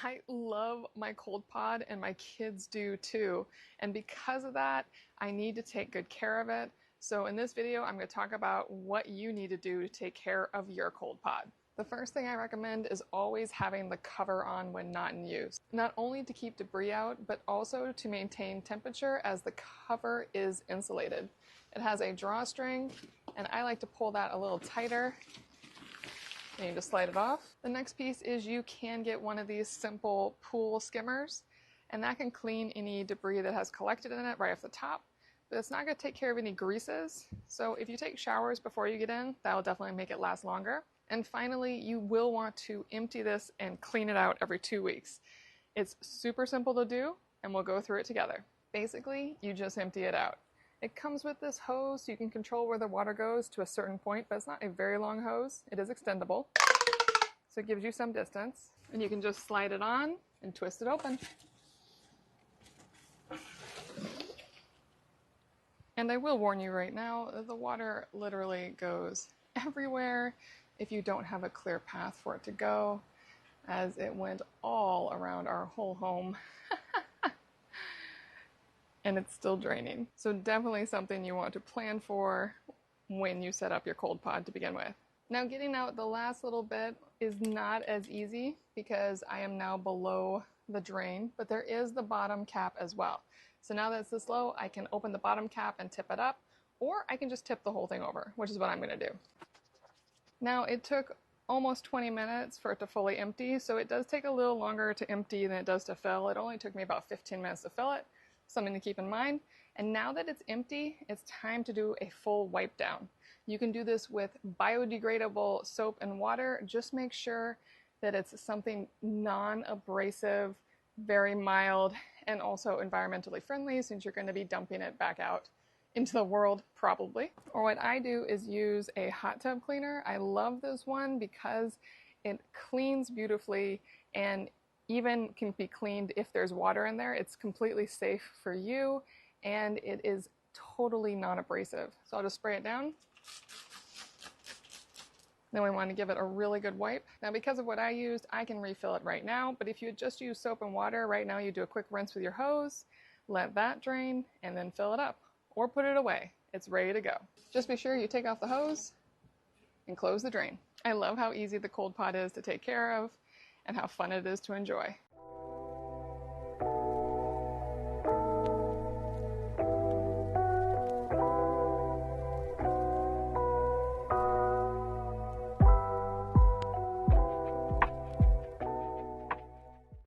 I love my cold pod and my kids do too. And because of that, I need to take good care of it. So in this video, I'm going to talk about what you need to do to take care of your cold pod. The first thing I recommend is always having the cover on when not in use. Not only to keep debris out, but also to maintain temperature as the cover is insulated. It has a drawstring, and I like to pull that a little tighter. You need to slide it off. The next piece is you can get one of these simple pool skimmers, and that can clean any debris that has collected in it right off the top, but it's not going to take care of any greases. So if you take showers before you get in, that'll definitely make it last longer. And finally, you will want to empty this and clean it out every 2 weeks. It's super simple to do, and we'll go through it together. Basically, you just empty it out. It comes with this hose, so you can control where the water goes to a certain point, but it's not a very long hose. It is extendable, so it gives you some distance. And you can just slide it on and twist it open. And I will warn you right now, the water literally goes everywhere if you don't have a clear path for it to go, as it went all around our whole home. And it's still draining. So definitely something you want to plan for when you set up your cold pod to begin with. Now getting out the last little bit is not as easy because I am now below the drain, but there is the bottom cap as well. So now that it's this low, I can open the bottom cap and tip it up, or I can just tip the whole thing over, which is what I'm gonna do. Now it took almost 20 minutes for it to fully empty, so it does take a little longer to empty than it does to fill. It only took me about 15 minutes to fill it. Something to keep in mind. And now that it's empty, it's time to do a full wipe down. You can do this with biodegradable soap and water. Just make sure that it's something non-abrasive, very mild, and also environmentally friendly, since you're going to be dumping it back out into the world probably. Or what I do is use a hot tub cleaner. I love this one because it cleans beautifully and even can be cleaned if there's water in there. It's completely safe for you, and it is totally non-abrasive. So I'll just spray it down. Then we want to give it a really good wipe. Now because of what I used, I can refill it right now, but if you just use soap and water, right now you do a quick rinse with your hose, let that drain, and then fill it up. Or put it away. It's ready to go. Just be sure you take off the hose and close the drain. I love how easy the cold pod is to take care of and how fun it is to enjoy.